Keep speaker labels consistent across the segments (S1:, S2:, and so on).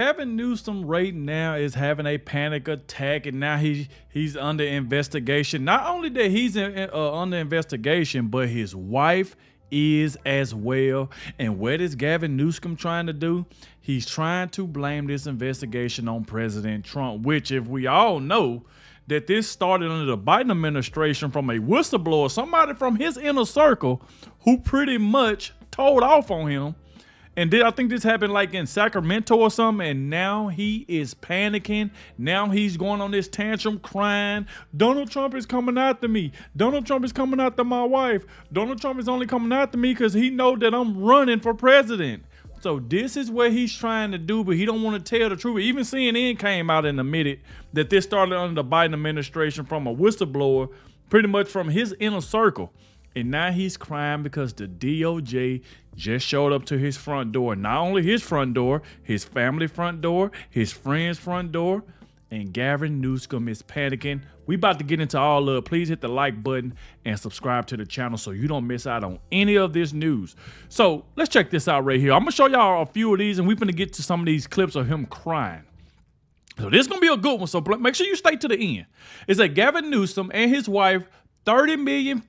S1: Gavin Newsom right now is having a panic attack, and now he's under investigation. Not only that he's under investigation, but his wife is as well. And what is Gavin Newsom trying to do? He's trying to blame this investigation on President Trump, which, if we all know that this started under the Biden administration from a whistleblower, somebody from his inner circle who pretty much told off on him. And I think this happened like in Sacramento or something, and now he is panicking. Now he's going on this tantrum crying. Donald Trump is coming after me. Donald Trump is coming after my wife. Donald Trump is only coming after me because he know that I'm running for president. So this is what he's trying to do, but he don't want to tell the truth. Even CNN came out and admitted that this started under the Biden administration from a whistleblower, pretty much from his inner circle. And now he's crying because the DOJ just showed up to his front door. Not only his front door, his family front door, his friend's front door. And Gavin Newsom is panicking. We about to get into all of it. Please hit the like button and subscribe to the channel so you don't miss out on any of this news. So let's check this out right here. I'm going to show y'all a few of these, and we're going to get to some of these clips of him crying. So this is going to be a good one, so make sure you stay to the end. It's a Gavin Newsom and his wife $30 million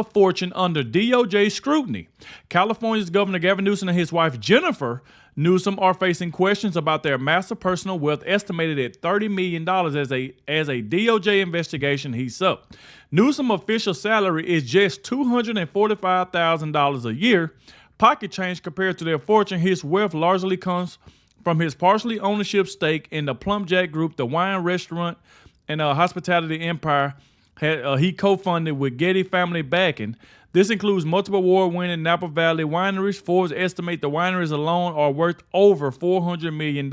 S1: fortune under DOJ scrutiny. California's Governor Gavin Newsom and his wife Jennifer Newsom are facing questions about their massive personal wealth, estimated at $30 million as a DOJ investigation heats up. Newsom's official salary is just $245,000 a year, pocket change compared to their fortune. His wealth largely comes from his partially ownership stake in the Plumjack Group, the wine restaurant and hospitality empire he co-funded with Getty family backing. This includes multiple award-winning Napa Valley wineries. Forbes estimate the wineries alone are worth over $400 million.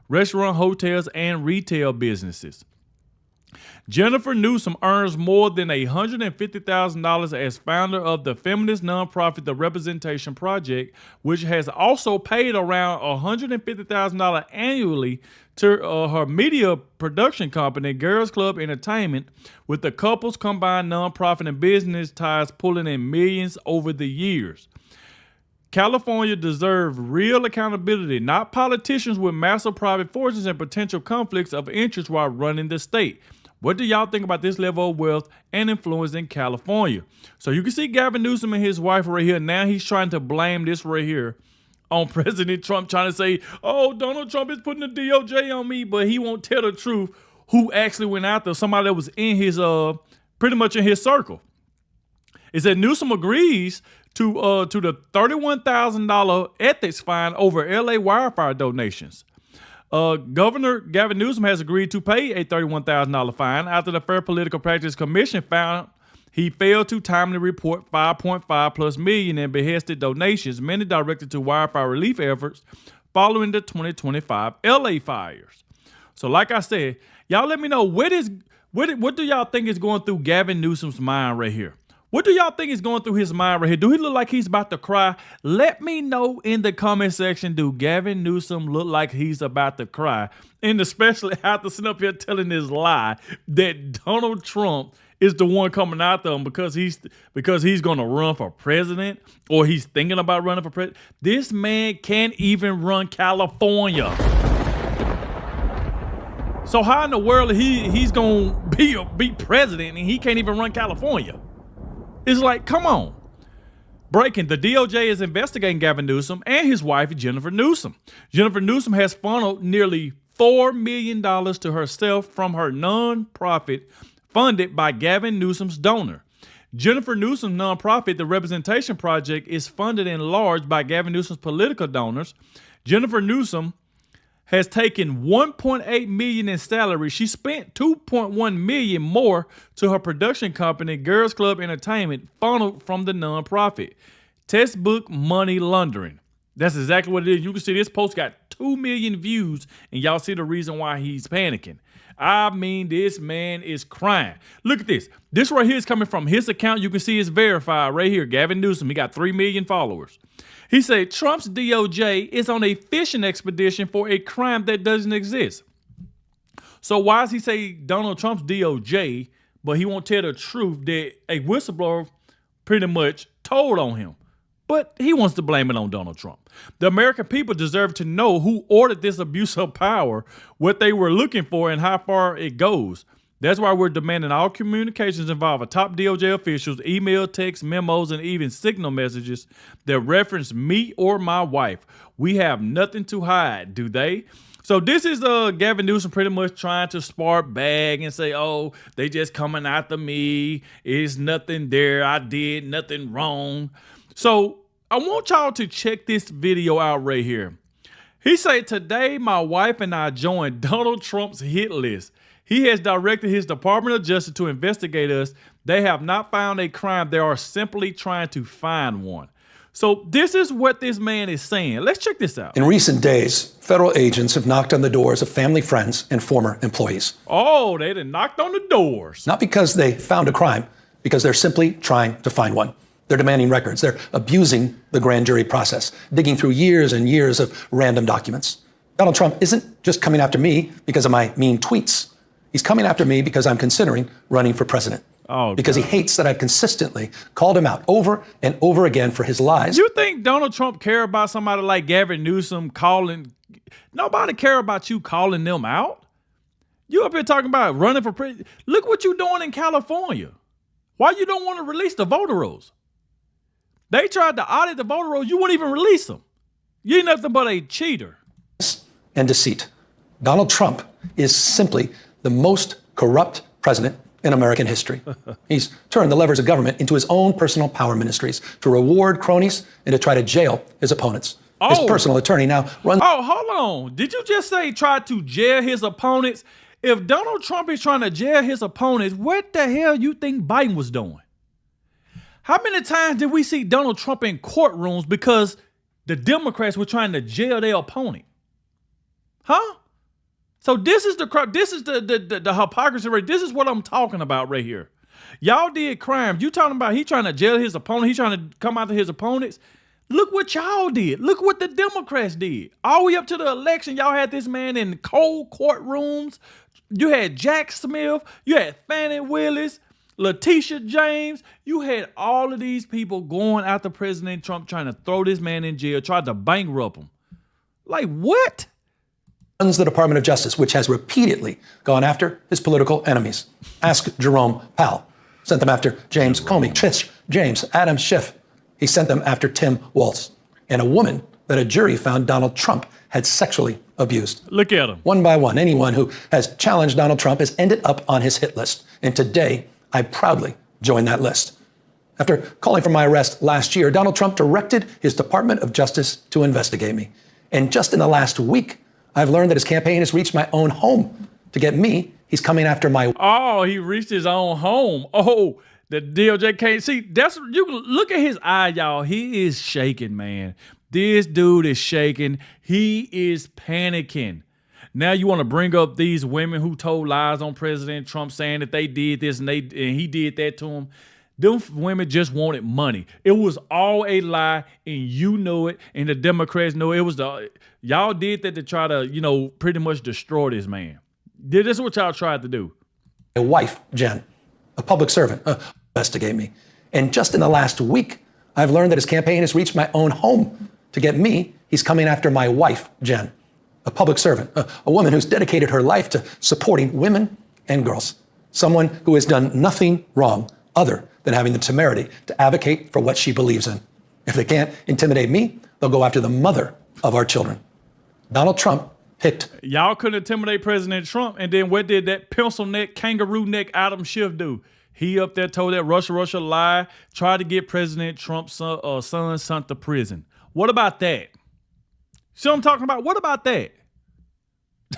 S1: Restaurant, hotels, and retail businesses. Jennifer Newsom earns more than $150,000 as founder of the feminist nonprofit The Representation Project, which has also paid around $150,000 annually to her media production company, Girls Club Entertainment, with the couple's combined nonprofit and business ties pulling in millions over the years. California deserves real accountability, not politicians with massive private fortunes and potential conflicts of interest while running the state. What do y'all think about this level of wealth and influence in California? So you can see Gavin Newsom and his wife right here. Now he's trying to blame this right here on President Trump, trying to say, oh, Donald Trump is putting the DOJ on me, but he won't tell the truth who actually went after somebody that was in his, pretty much in his circle. It said Newsom agrees to the $31,000 ethics fine over LA wildfire donations. Governor Gavin Newsom has agreed to pay a $31,000 fine after the Fair Political Practice Commission found he failed to timely report 5.5 plus million in behested donations, many directed to wildfire relief efforts following the 2025 LA fires. So like I said, y'all let me know what do y'all think is going through Gavin Newsom's mind right here? What do y'all think is going through his mind right here? Do he look like he's about to cry? Let me know in the comment section. Do Gavin Newsom look like he's about to cry? And especially after sitting up here telling this lie that Donald Trump is the one coming after him because he's going to run for president, or he's thinking about running for president. This man can't even run California. So how in the world he's going to be president and he can't even run California? It's like, come on. Breaking, the DOJ is investigating Gavin Newsom and his wife, Jennifer Newsom. Jennifer Newsom has funneled nearly $4 million to herself from her nonprofit funded by Gavin Newsom's donor. Jennifer Newsom's nonprofit, the Representation Project, is funded in large by Gavin Newsom's political donors. Jennifer Newsom has taken $1.8 million in salary. She spent $2.1 million more to her production company, Girls Club Entertainment, funneled from the nonprofit. Textbook money laundering. That's exactly what it is. You can see this post got 2 million views, and y'all see the reason why he's panicking. I mean, this man is crying. Look at this. This right here is coming from his account. You can see it's verified right here. Gavin Newsom, he got 3 million followers. He said Trump's DOJ is on a fishing expedition for a crime that doesn't exist. So why does he say Donald Trump's DOJ, but he won't tell the truth that a whistleblower pretty much told on him? But he wants to blame it on Donald Trump. The American people deserve to know who ordered this abuse of power, what they were looking for, and how far it goes. That's why we're demanding all communications involving top DOJ officials, email, text, memos, and even signal messages that reference me or my wife. We have nothing to hide, do they? So this is Gavin Newsom pretty much trying to spark bag and say, oh, they just coming after me. It's nothing there. I did nothing wrong. So I want y'all to check this video out right here. He said, today my wife and I joined Donald Trump's hit list. He has directed his Department of Justice to investigate us. They have not found a crime. They are simply trying to find one. So this is what this man is saying. Let's check this out.
S2: In recent days, federal agents have knocked on the doors of family, friends, and former employees.
S1: Oh, they done knocked on the doors.
S2: Not because they found a crime, because they're simply trying to find one. They're demanding records. They're abusing the grand jury process, digging through years and years of random documents. Donald Trump isn't just coming after me because of my mean tweets. He's coming after me because I'm considering running for president.
S1: Oh,
S2: because he hates that I've consistently called him out over and over again for his lies.
S1: You think Donald Trump care about somebody like Gavin Newsom calling? Nobody care about you calling them out. You up here talking about running for president. Look what you doing in California. Why you don't want to release the voter rolls? They tried to audit the voter rolls. You wouldn't even release them. You ain't nothing but a cheater.
S2: And deceit. Donald Trump is simply the most corrupt president in American history. He's turned the levers of government into his own personal power ministries to reward cronies and to try to jail his opponents. His personal attorney now runs...
S1: Oh, hold on. Did you just say try to jail his opponents? If Donald Trump is trying to jail his opponents, what the hell you think Biden was doing? How many times did we see Donald Trump in courtrooms because the Democrats were trying to jail their opponent? Huh? So this is the hypocrisy rate. This is what I'm talking about right here. Y'all did crimes. You talking about he trying to jail his opponent. He trying to come after his opponents. Look what y'all did. Look what the Democrats did. All the way up to the election, y'all had this man in cold courtrooms. You had Jack Smith. You had Fannie Willis, Letitia James. You had all of these people going after President Trump, trying to throw this man in jail, tried to bankrupt him. Like what?
S2: Runs the Department of Justice, which has repeatedly gone after his political enemies. Ask Jerome Powell. Sent them after James Comey, Tish James, Adam Schiff. He sent them after Tim Walz, and a woman that a jury found Donald Trump had sexually abused.
S1: Look at him.
S2: One by one, anyone who has challenged Donald Trump has ended up on his hit list. And today, I proudly joined that list. After calling for my arrest last year, Donald Trump directed his Department of Justice to investigate me. And just in the last week, I've learned that his campaign has reached my own home. To get me, he's coming after my...
S1: Oh, he reached his own home. Oh, the DOJ can't see. That's, you can look at his eye, y'all. He is shaking, man. This dude is shaking. He is panicking. Now you want to bring up these women who told lies on President Trump saying that they did this and he did that to them. Them women just wanted money. It was all a lie, and you know it, and the Democrats know it. It was y'all did that to try to, pretty much destroy this man. This is what y'all tried to do.
S2: My wife, Jen, a public servant, investigate me. And just in the last week, I've learned that his campaign has reached my own home. To get me, he's coming after my wife, Jen, a public servant, a woman who's dedicated her life to supporting women and girls, someone who has done nothing wrong other than having the temerity to advocate for what she believes in. If they can't intimidate me, they'll go after the mother of our children. Donald Trump picked...
S1: Y'all couldn't intimidate President Trump, and then what did that pencil neck, kangaroo neck Adam Schiff do? He up there told that Russia lie, tried to get President Trump's son sent to prison. What about that? See what I'm talking about? What about that?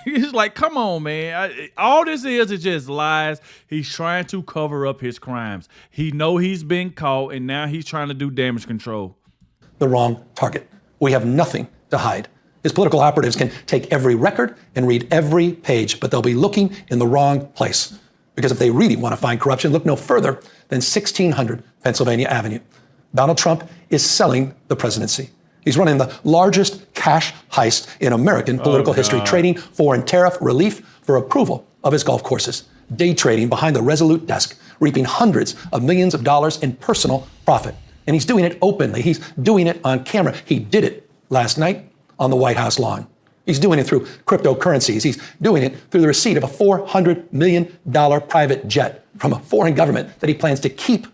S1: He's like, come on, man. All this is just lies. He's trying to cover up his crimes. He know he's been caught, and now he's trying to do damage control.
S2: The wrong target. We have nothing to hide. His political operatives can take every record and read every page, but they'll be looking in the wrong place. Because if they really want to find corruption, look no further than 1600 Pennsylvania Avenue. Donald Trump is selling the presidency. He's running the largest cash heist in American political history, trading foreign tariff relief for approval of his golf courses, day trading behind the Resolute desk, reaping hundreds of millions of dollars in personal profit. And he's doing it openly. He's doing it on camera. He did it last night on the White House lawn. He's doing it through cryptocurrencies. He's doing it through the receipt of a $400 million private jet from a foreign government that he plans to keep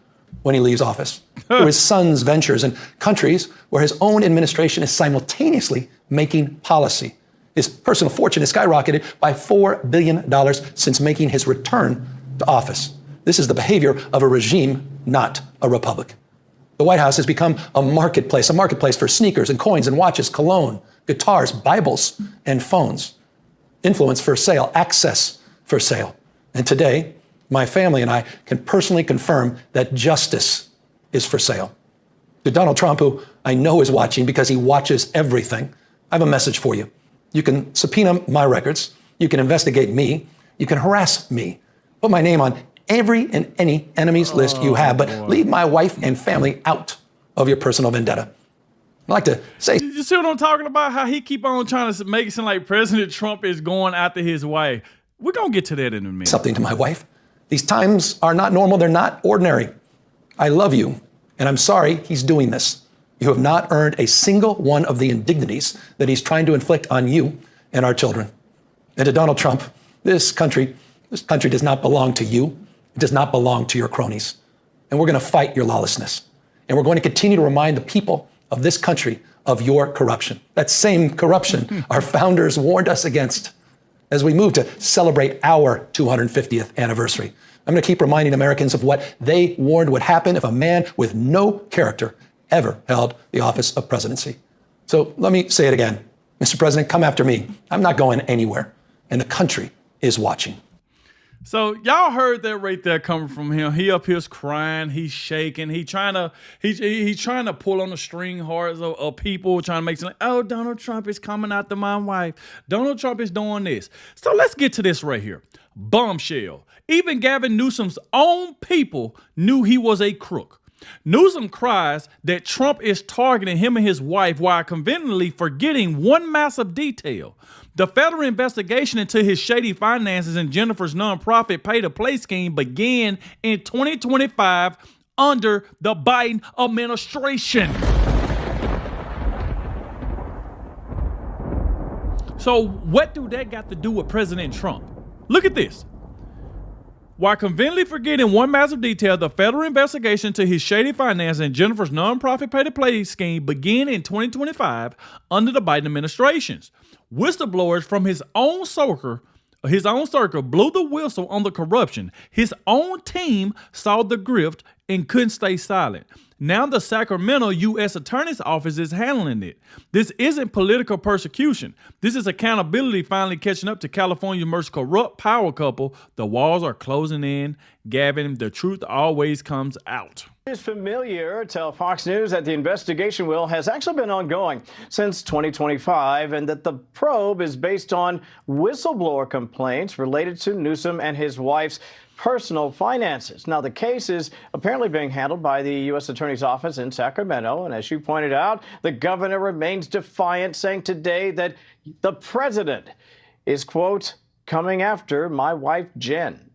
S2: when he leaves office. Through his son's ventures in countries where his own administration is simultaneously making policy. His personal fortune has skyrocketed by $4 billion since making his return to office. This is the behavior of a regime, not a republic. The White House has become a marketplace for sneakers and coins and watches, cologne, guitars, Bibles, and phones. Influence for sale, access for sale. And today, my family and I can personally confirm that justice is for sale. To Donald Trump, who I know is watching because he watches everything, I have a message for you. You can subpoena my records. You can investigate me. You can harass me. Put my name on every and any enemies list you have, but leave my wife and family out of your personal vendetta. I'd like to say...
S1: You see what I'm talking about? How he keep on trying to make it seem like President Trump is going after his wife. We're going to get to that in a minute.
S2: Something to my wife. These times are not normal. They're not ordinary. I love you, and I'm sorry he's doing this. You have not earned a single one of the indignities that he's trying to inflict on you and our children. And to Donald Trump, this country does not belong to you. It does not belong to your cronies. And we're going to fight your lawlessness. And we're going to continue to remind the people of this country of your corruption. That same corruption our founders warned us against as we move to celebrate our 250th anniversary. I'm going to keep reminding Americans of what they warned would happen if a man with no character ever held the office of presidency. So let me say it again. Mr. President, come after me. I'm not going anywhere. And the country is watching.
S1: So y'all heard that right there coming from him. He up here crying, he's shaking, he's trying to pull on the string hearts of people, trying to make it like, oh, Donald Trump is coming after my wife. Donald Trump is doing this. So let's get to this right here. Bombshell. Even Gavin Newsom's own people knew he was a crook. Newsom cries that Trump is targeting him and his wife while conveniently forgetting one massive detail. The federal investigation into his shady finances and Jennifer's nonprofit pay-to-play scheme began in 2025 under the Biden administration. So what do that got to do with President Trump? Look at this. While conveniently forgetting one massive detail, the federal investigation into his shady finances and Jennifer's nonprofit pay-to-play scheme began in 2025 under the Biden administrations. Whistleblowers from his own circle blew the whistle on the corruption. His own team saw the grift and couldn't stay silent. Now the Sacramento U.S. Attorney's Office is handling it. This isn't political persecution. This is accountability finally catching up to California's most corrupt power couple. The walls are closing in. Gavin, the truth always comes out.
S3: It's familiar. Tell Fox News that the investigation has actually been ongoing since 2025 and that the probe is based on whistleblower complaints related to Newsom and his wife's personal finances. Now, the case is apparently being handled by the U.S. Attorney's Office in Sacramento. And as you pointed out, the governor remains defiant, saying today that the president is, quote, coming after my wife, Jen.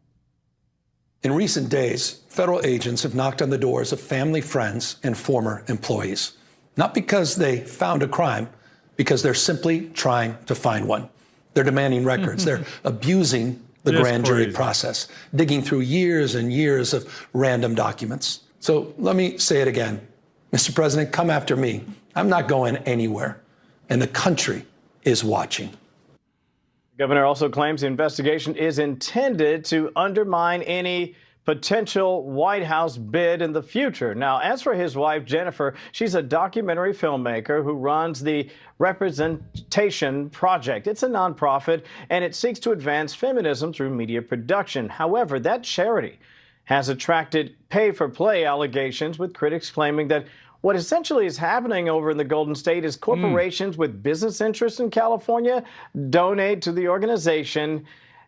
S2: In recent days, federal agents have knocked on the doors of family, friends, and former employees. Not because they found a crime, because they're simply trying to find one. They're demanding records. They're abusing the grand jury process, digging through years and years of random documents. So let me say it again. Mr. President, come after me. I'm not going anywhere. And the country is watching.
S3: The governor also claims the investigation is intended to undermine any potential White House bid in the future. Now, as for his wife, Jennifer, she's a documentary filmmaker who runs the Representation Project. It's a nonprofit, and it seeks to advance feminism through media production. However, that charity has attracted pay-for-play allegations, with critics claiming that what essentially is happening over in the Golden State is corporations with business interests in California donate to the organization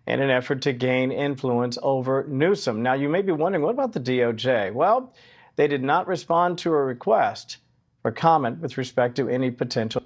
S3: in an effort to gain influence over Newsom. Now, you may be wondering, what about the DOJ? Well, they did not respond to a request for comment with respect to any potential.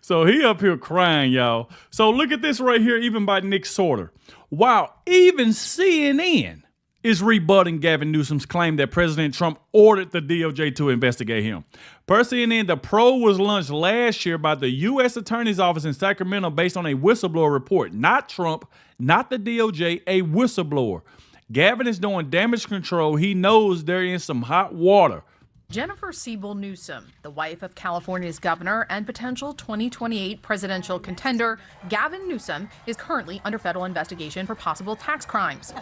S1: So he up here crying, y'all. So look at this right here, even by Nick Sorter. Wow, even CNN is rebutting Gavin Newsom's claim that President Trump ordered the DOJ to investigate him. Per CNN, the probe was launched last year by the U.S. Attorney's Office in Sacramento based on a whistleblower report. Not Trump, not the DOJ, a whistleblower. Gavin is doing damage control. He knows they're in some hot water.
S4: Jennifer Newsom, the wife of California's governor and potential 2028 presidential contender, Gavin Newsom, is currently under federal investigation for possible tax crimes.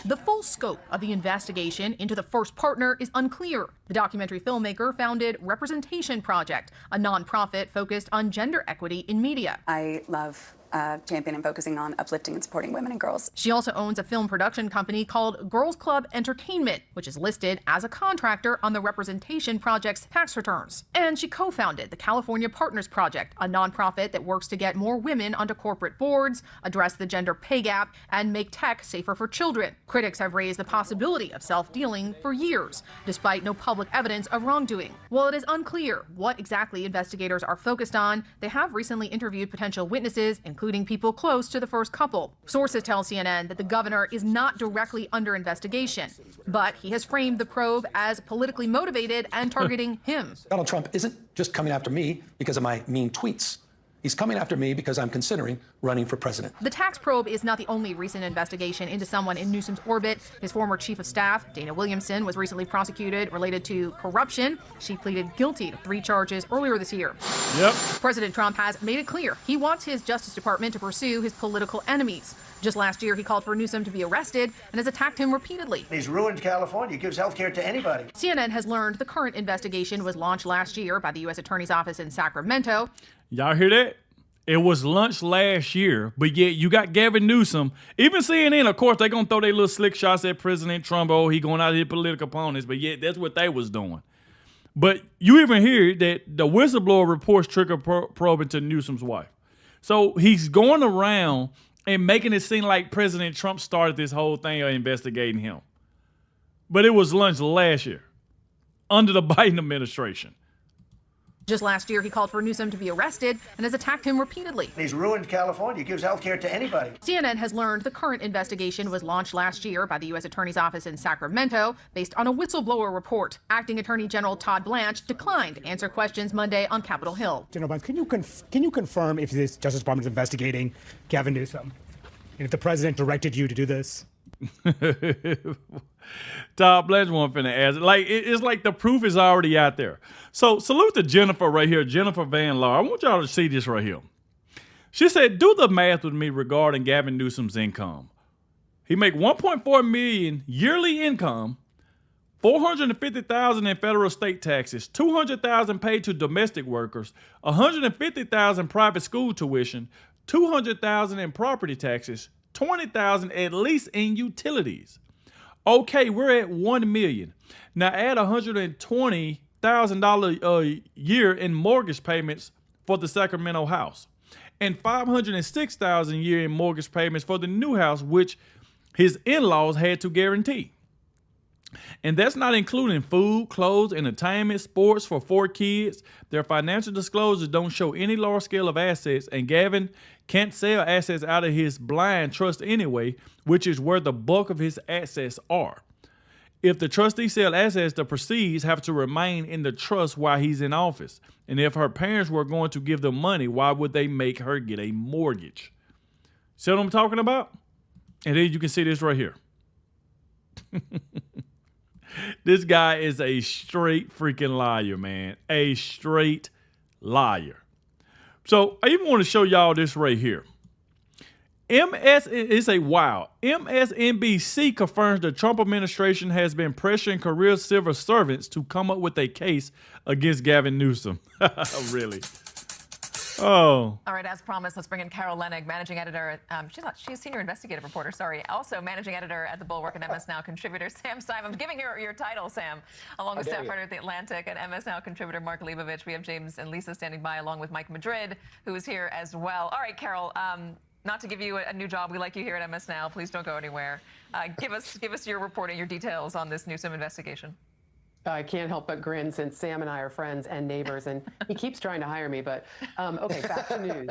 S4: The full scope of the investigation into the first partner is unclear. The documentary filmmaker founded Representation Project, a nonprofit focused on gender equity in media.
S5: I love championing and focusing on uplifting and supporting women and girls.
S4: She also owns a film production company called Girls Club Entertainment, which is listed as a contractor on the Representation Project's tax returns. And she co-founded the California Partners Project, a nonprofit that works to get more women onto corporate boards, address the gender pay gap, and make tech safer for children. Critics have raised the possibility of self-dealing for years, despite no public evidence of wrongdoing. While it is unclear what exactly investigators are focused on, they have recently interviewed potential witnesses, including people close to the first couple. Sources tell CNN that the governor is not directly under investigation, but he has framed the probe as politically motivated and targeting him.
S2: Donald Trump isn't just coming after me because of my mean tweets. He's coming after me because I'm considering running for president.
S4: The tax probe is not the only recent investigation into someone in Newsom's orbit. His former chief of staff, Dana Williamson, was recently prosecuted related to corruption. She pleaded guilty to 3 charges earlier this year.
S1: Yep.
S4: President Trump has made it clear he wants his Justice Department to pursue his political enemies. Just last year, he called for Newsom to be arrested and has attacked him repeatedly.
S6: He's ruined California. He gives health care to anybody.
S4: CNN has learned the current investigation was launched last year by the U.S. Attorney's Office in Sacramento.
S1: Y'all hear that? It was launched last year, but yet you got Gavin Newsom. Even CNN, of course, they're going to throw their little slick shots at President Trump. Oh, he going out of his political opponents, but yet that's what they was doing. But you even hear that the whistleblower reports trigger probe into Newsom's wife. So he's going around and making it seem like President Trump started this whole thing of investigating him. But it was launched last year under the Biden administration.
S4: Just last year, he called for Newsom to be arrested and has attacked him repeatedly.
S6: He's ruined California. He gives health care to anybody.
S4: CNN has learned the current investigation was launched last year by the U.S. Attorney's Office in Sacramento based on a whistleblower report. Acting Attorney General Todd Blanche declined to answer questions Monday on Capitol Hill.
S7: General Blanche, can you confirm if this Justice Department is investigating Gavin Newsom and if the president directed you to do this?
S1: Todd Blanche won't finna ask it. Like, it's like the proof is already out there. So salute to Jennifer right here, Jennifer Van Laar. I want y'all to see this right here. She said, do the math with me regarding Gavin Newsom's income. He make $1.4 million yearly income, $450,000 in federal state taxes, $200,000 paid to domestic workers, $150,000 private school tuition, $200,000 in property taxes, $20,000 at least in utilities. Okay, we're at $1 million. Now add $120,000 a year in mortgage payments for the Sacramento house, and $506,000 a year in mortgage payments for the new house, which his in-laws had to guarantee. And that's not including food, clothes, entertainment, sports for 4 kids. Their financial disclosures don't show any large scale of assets, and Gavin can't sell assets out of his blind trust anyway, which is where the bulk of his assets are. If the trustee sell assets, the proceeds have to remain in the trust while he's in office. And if her parents were going to give them money, why would they make her get a mortgage? See what I'm talking about? And then you can see this right here. This guy is a straight freaking liar, man. A straight liar. So I even want to show y'all this right here. MSNBC confirms the Trump administration has been pressuring career civil servants to come up with a case against Gavin Newsom. Really? Oh.
S8: All right, as promised, let's bring in Carol Leonnig, managing editor. She's senior investigative reporter, also managing editor at The Bulwark and MS Now contributor Sam Simon. I'm giving your title, Sam, along with staff writer at The Atlantic and MS Now contributor Mark Leibovich. We have James and Lisa standing by, along with Mike Madrid, who is here as well. All right, Carol, not to give you a new job, we like you here at MS Now. Please don't go anywhere. Give us your reporting, your details on this Newsom investigation.
S9: I can't help but grin since Sam and I are friends and neighbors, and he keeps trying to hire me. But okay, back to news.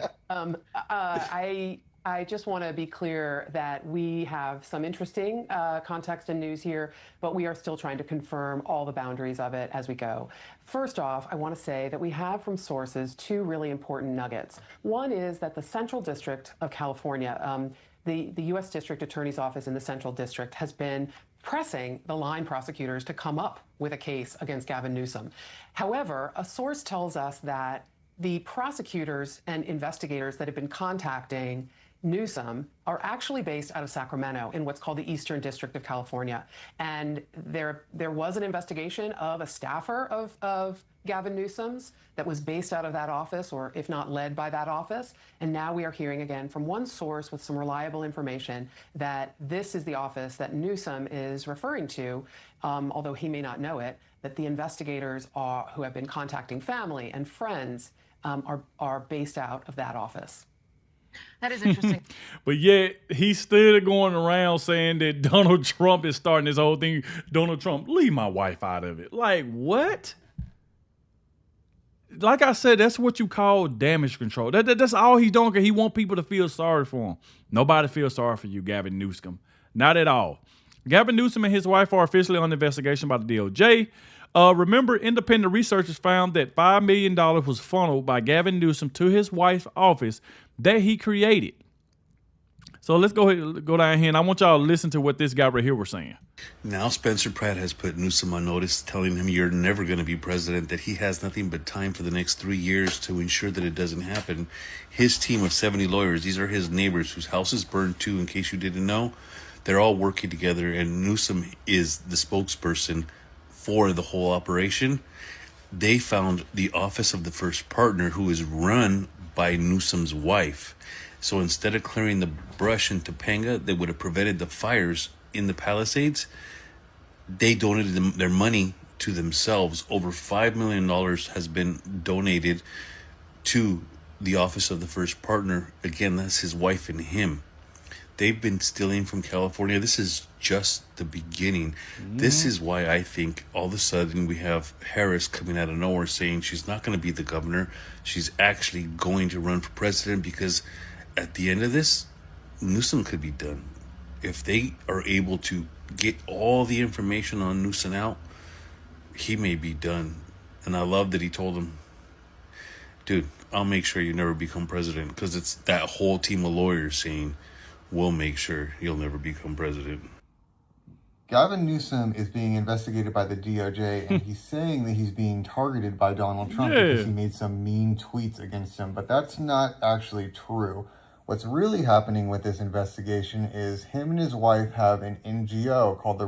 S9: I just want to be clear that we have some interesting context and news here, but we are still trying to confirm all the boundaries of it as we go. First off, I want to say that we have from sources two really important nuggets. One is that the Central District of California, the U.S. District Attorney's Office in the Central District has been pressing the line prosecutors to come up with a case against Gavin Newsom. However, a source tells us that the prosecutors and investigators that have been contacting Newsom are actually based out of Sacramento in what's called the Eastern District of California. And there was an investigation of a staffer of Gavin Newsom's that was based out of that office, or if not led by that office. And now we are hearing again from one source with some reliable information that this is the office that Newsom is referring to, although he may not know it, that the investigators who have been contacting family and friends are based out of that office.
S8: That is interesting.
S1: But yet he's still going around saying that Donald Trump is starting this whole thing. Donald Trump, leave my wife out of it. Like, what? Like I said, that's what you call damage control. That's all he's doing, because he wants people to feel sorry for him. Nobody feels sorry for you, Gavin Newsom. Not at all. Gavin Newsom and his wife are officially under investigation by the DOJ. Remember, independent researchers found that $5 million was funneled by Gavin Newsom to his wife's office that he created. So let's go down here, and I want y'all to listen to what this guy right here was saying.
S10: Now Spencer Pratt has put Newsom on notice, telling him you're never going to be president, that he has nothing but time for the next 3 years to ensure that it doesn't happen. His team of 70 lawyers, these are his neighbors whose houses burned too, in case you didn't know. They're all working together, and Newsom is the spokesperson for the whole operation. They found the office of the first partner, who is run by Newsom's wife. So instead of clearing the brush in Topanga that would have prevented the fires in the Palisades, they donated their money to themselves. Over $5 million has been donated to the office of the first partner. Again, that's his wife and him. They've been stealing from California. This is just the beginning. This is why I think all of a sudden we have Harris coming out of nowhere saying she's not going to be the governor. She's actually going to run for president, because at the end of this, Newsom could be done. If they are able to get all the information on Newsom out, he may be done. And I love that he told him, dude, I'll make sure you never become president, because it's that whole team of lawyers saying, we'll make sure you'll never become president.
S11: Gavin Newsom is being investigated by the DOJ, and he's saying that he's being targeted by Donald Trump because he made some mean tweets against him, but that's not actually true. What's really happening with this investigation is him and his wife have an NGO called the